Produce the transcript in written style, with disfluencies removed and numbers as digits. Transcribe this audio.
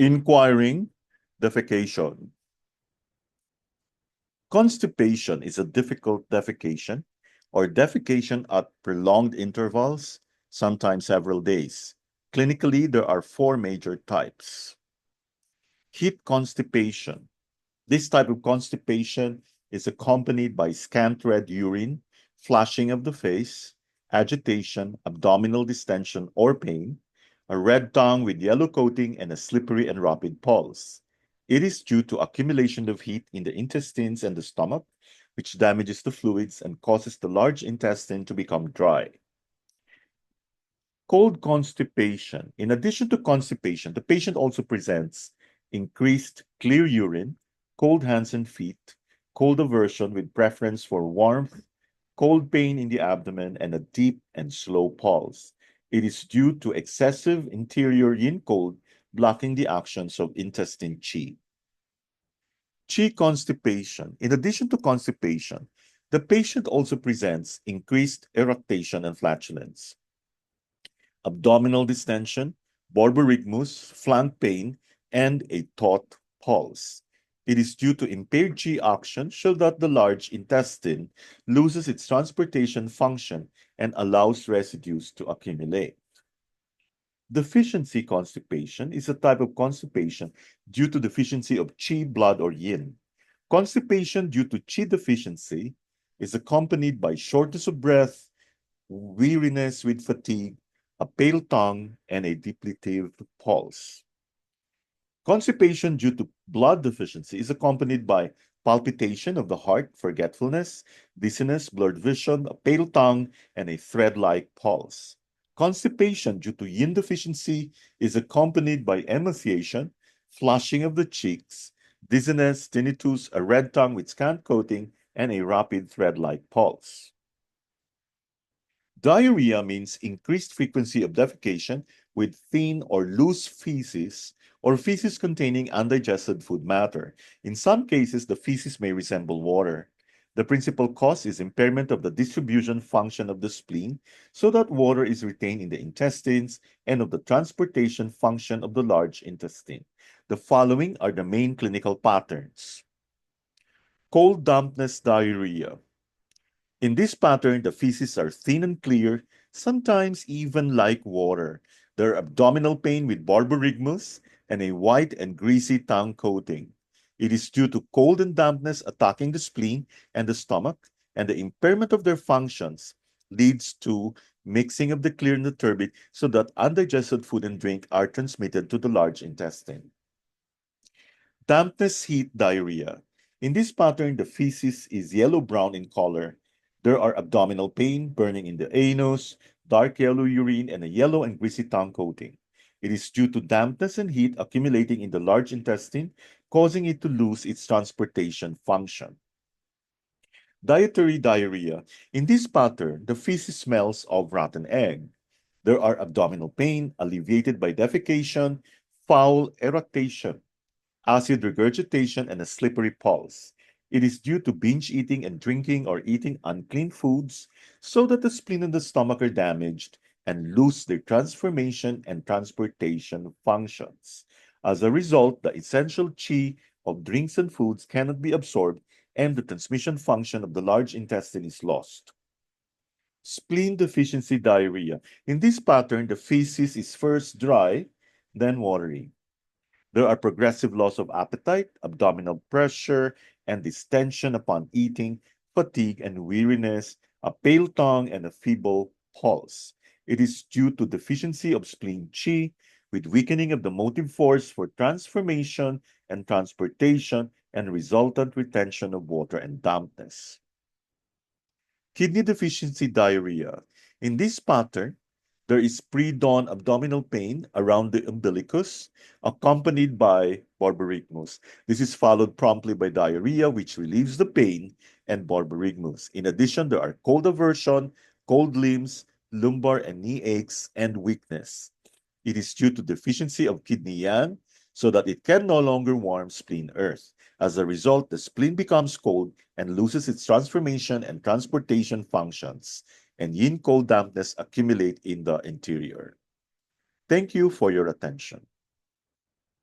Inquiring defecation. Constipation is a difficult defecation or defecation at prolonged intervals, sometimes several days. Clinically, there are four major types. Heat constipation. This type of constipation is accompanied by scant red urine, flushing of the face, agitation, abdominal distension or pain, a red tongue with yellow coating, and a slippery and rapid pulse. It is due to accumulation of heat in the intestines and the stomach, which damages the fluids and causes the large intestine to become dry. Cold constipation. In addition to constipation, the patient also presents increased clear urine, cold hands and feet, cold aversion with preference for warmth, cold pain in the abdomen, and a deep and slow pulse. It is due to excessive interior yin cold blocking the actions of intestine qi. Qi constipation. In addition to constipation, the patient also presents increased eructation and flatulence, abdominal distension, borborygmus, flank pain, and a taut pulse. It is due to impaired Qi action so that the large intestine loses its transportation function and allows residues to accumulate. Deficiency constipation is a type of constipation due to deficiency of Qi, blood, or yin. Constipation due to Qi deficiency is accompanied by shortness of breath, weariness with fatigue, a pale tongue, and a depletive pulse. Constipation due to blood deficiency is accompanied by palpitation of the heart, forgetfulness, dizziness, blurred vision, a pale tongue, and a thread-like pulse. Constipation due to yin deficiency is accompanied by emaciation, flushing of the cheeks, dizziness, tinnitus, a red tongue with scant coating, and a rapid thread-like pulse. Diarrhea means increased frequency of defecation with thin or loose feces or feces containing undigested food matter. In some cases, the feces may resemble water. The principal cause is impairment of the distribution function of the spleen so that water is retained in the intestines and of the transportation function of the large intestine. The following are the main clinical patterns. Cold dampness diarrhea. In this pattern, the feces are thin and clear, sometimes even like water. There are abdominal pain with borborygmus and a white and greasy tongue coating. It is due to cold and dampness attacking the spleen and the stomach, and the impairment of their functions leads to mixing of the clear and the turbid so that undigested food and drink are transmitted to the large intestine. Dampness heat diarrhea. In this pattern, the feces is yellow-brown in color. There are abdominal pain, burning in the anus, dark yellow urine, and a yellow and greasy tongue coating. It is due to dampness and heat accumulating in the large intestine, causing it to lose its transportation function. Dietary diarrhea. In this pattern, the feces smells of rotten egg. There are abdominal pain, alleviated by defecation, foul eructation, acid regurgitation, and a slippery pulse. It is due to binge eating and drinking or eating unclean foods so that the spleen and the stomach are damaged and lose their transformation and transportation functions. As a result, the essential qi of drinks and foods cannot be absorbed and the transmission function of the large intestine is lost. Spleen deficiency diarrhea. In this pattern, the feces is first dry, then watery. There are progressive loss of appetite, abdominal pressure, and distension upon eating, fatigue and weariness, a pale tongue, and a feeble pulse. It is due to deficiency of spleen qi, with weakening of the motive force for transformation and transportation, and resultant retention of water and dampness. Kidney deficiency diarrhea. In this pattern, there is pre-dawn abdominal pain around the umbilicus, accompanied by borborygmus. This is followed promptly by diarrhea, which relieves the pain, and borborygmus. In addition, there are cold aversion, cold limbs, lumbar and knee aches, and weakness. It is due to deficiency of kidney yang, so that it can no longer warm spleen earth. As a result, the spleen becomes cold and loses its transformation and transportation functions, and yin cold dampness accumulate in the interior. Thank you for your attention.